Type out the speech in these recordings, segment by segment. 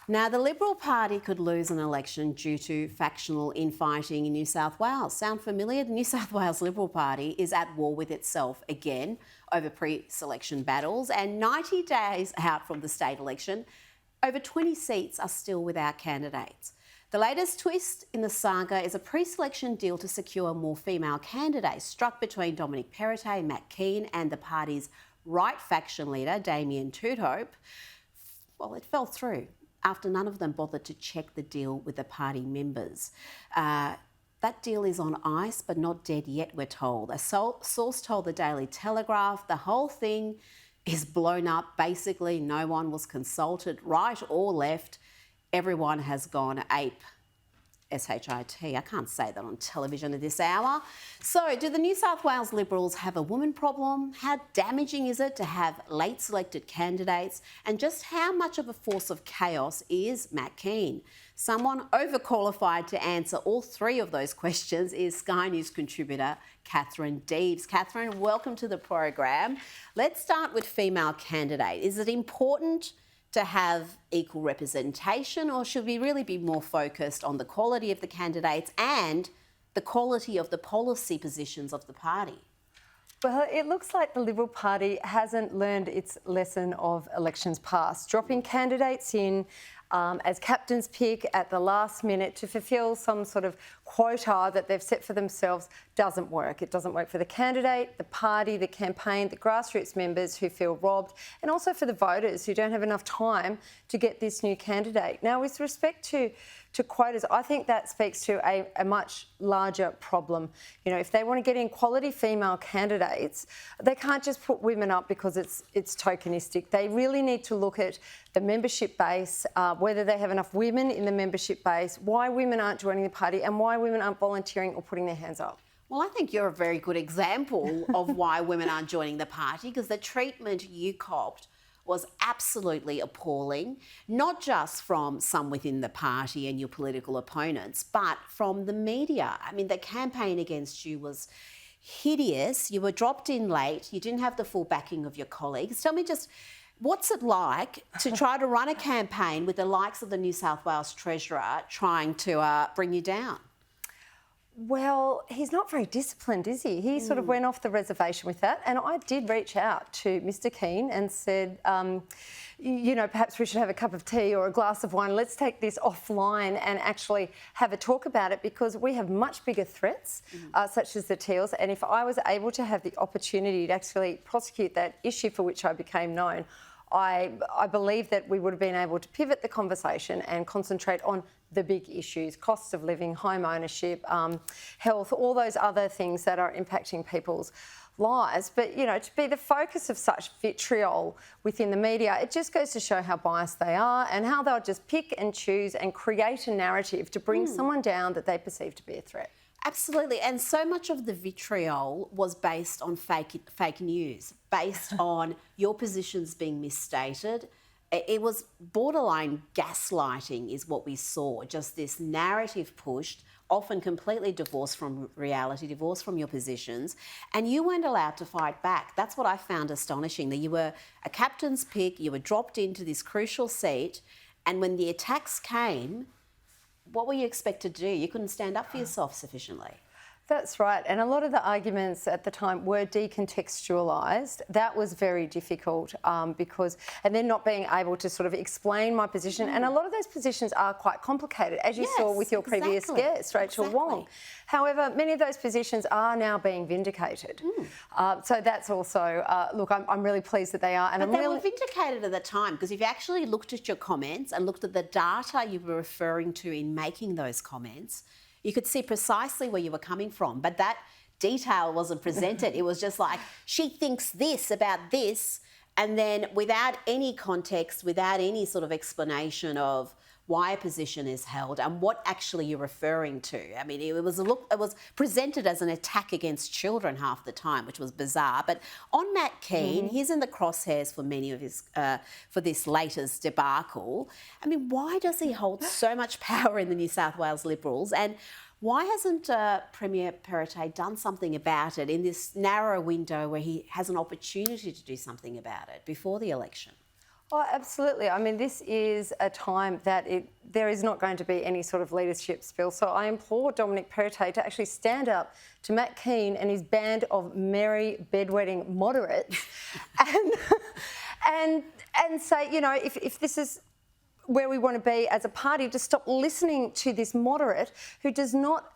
Now, the Liberal Party could lose an election due to factional infighting in New South Wales. Sound familiar? The New South Wales Liberal Party is at war with itself again over pre-selection battles, and 90 days out from the state election, over 20 seats are still without candidates. The latest twist in the saga is a pre-selection deal to secure more female candidates struck between Dominic Perrottet, Matt Keane and the party's right faction leader, Damien Tudhope. Well, it fell through after none of them bothered to check the deal with the party members. That deal is on ice, but not dead yet, we're told. A source told the Daily Telegraph the whole thing is blown up. Basically, no one was consulted, right or left. Everyone has gone ape. S-H-I-T. I can't say that on television at this hour. So, do the New South Wales Liberals have a woman problem? How damaging is it to have late selected candidates? And just how much of a force of chaos is Matt Keane? Someone overqualified to answer all three of those questions is Sky News contributor Katherine Deves. Katherine, welcome to the program. Let's start with female candidate. Is it important to have equal representation, or should we really be more focused on the quality of the candidates and the quality of the policy positions of the party? Well, it looks like the Liberal Party hasn't learned its lesson of elections past, dropping candidates in as captain's pick at the last minute to fulfil some sort of quota that they've set for themselves doesn't work. It doesn't work for the candidate, the party, the campaign, the grassroots members who feel robbed, and also for the voters who don't have enough time to get this new candidate. Now, with respect to quotas, I think that speaks to a much larger problem. You know, if they want to get in quality female candidates, they can't just put women up because it's tokenistic. They really need to look at the membership base, whether they have enough women in the membership base, why women aren't joining the party and why women aren't volunteering or putting their hands up. Well, I think you're a very good example of why women aren't joining the party, because the treatment you copped was absolutely appalling, not just from some within the party and your political opponents, but from the media. I mean, the campaign against you was hideous. You were dropped in late. You didn't have the full backing of your colleagues. Tell me just, what's it like to try to run a campaign with the likes of the New South Wales Treasurer trying to bring you down? Well, he's not very disciplined, is he? He sort of went off the reservation with that. And I did reach out to Mr. Keane and said, you know, perhaps we should have a cup of tea or a glass of wine. Let's take this offline and actually have a talk about it, because we have much bigger threats, such as the Teals. And if I was able to have the opportunity to actually prosecute that issue for which I became known, I believe that we would have been able to pivot the conversation and concentrate on the big issues: costs of living, home ownership, health, all those other things that are impacting people's lives. But, you know, to be the focus of such vitriol within the media, it just goes to show how biased they are and how they'll just pick and choose and create a narrative to bring someone down that they perceive to be a threat. Absolutely, and so much of the vitriol was based on fake news, based on your positions being misstated. It was borderline gaslighting is what we saw, just this narrative pushed, often completely divorced from reality, divorced from your positions, and you weren't allowed to fight back. That's what I found astonishing, that you were a captain's pick, you were dropped into this crucial seat, and when the attacks came, what were you expected to do? You couldn't stand up for yourself sufficiently. That's right. And a lot of the arguments at the time were decontextualised. That was very difficult because, and then not being able to sort of explain my position. And a lot of those positions are quite complicated, as you saw with your previous guest, Rachel Wong. However, many of those positions are now being vindicated. So that's also, look, I'm really pleased that they are. And but they were vindicated at the time, because if you actually looked at your comments and looked at the data you were referring to in making those comments, you could see precisely where you were coming from, but that detail wasn't presented. It was just like, she thinks this about this, and then without any context, without any sort of explanation of why a position is held and what actually you're referring to. I mean, it was presented as an attack against children half the time, which was bizarre. But on Matt Keane, he's in the crosshairs for many of his for this latest debacle. I mean, why does he hold so much power in the New South Wales Liberals, and why hasn't Premier Perrottet done something about it in this narrow window where he has an opportunity to do something about it before the election? Oh, absolutely. I mean, this is a time that there is not going to be any sort of leadership spill. So I implore Dominic Perrottet to actually stand up to Matt Keane and his band of merry bedwetting moderates and say, you know, if this is where we want to be as a party, to stop listening to this moderate who does not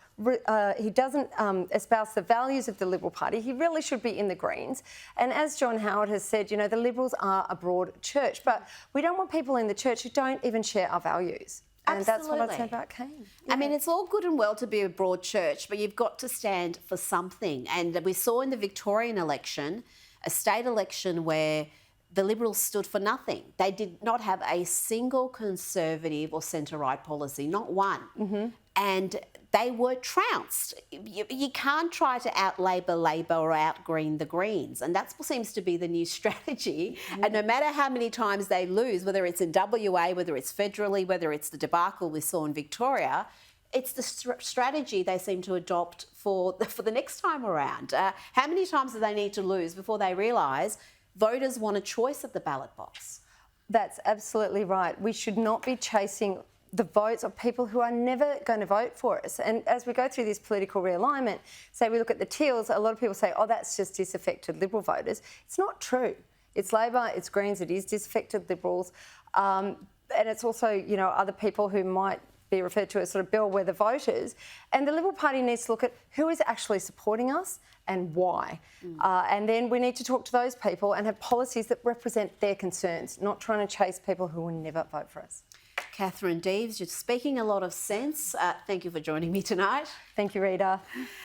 he doesn't espouse the values of the Liberal Party. He really should be in the Greens. And as John Howard has said, you know, the Liberals are a broad church, but we don't want people in the church who don't even share our values. And that's what I'd say about Keane. Yeah. I mean, it's all good and well to be a broad church, but you've got to stand for something. And we saw in the Victorian election, a state election where the Liberals stood for nothing. They did not have a single Conservative or centre-right policy, not one. Mm-hmm. And they were trounced. You can't try to out-Labor or out-Green the Greens. And that strategy to be the new strategy. Mm-hmm. And no matter how many times they lose, whether it's in WA, whether it's federally, whether it's the debacle we saw in Victoria, it's the strategy they seem to adopt for the next time around. How many times do they need to lose before they realise voters want a choice at the ballot box? That's absolutely right. We should not be chasing the votes of people who are never going to vote for us. And as we go through this political realignment, say we look at the Teals, a lot of people say, oh, that's just disaffected Liberal voters. It's not true. It's Labor, it's Greens, it is disaffected Liberals. And it's also, you know, other people who might be referred to as sort of bellwether voters. And the Liberal Party needs to look at who is actually supporting us and why. And then we need to talk to those people and have policies that represent their concerns, not trying to chase people who will never vote for us. Katherine Deves, you're speaking a lot of sense. Thank you for joining me tonight. Thank you, Rita.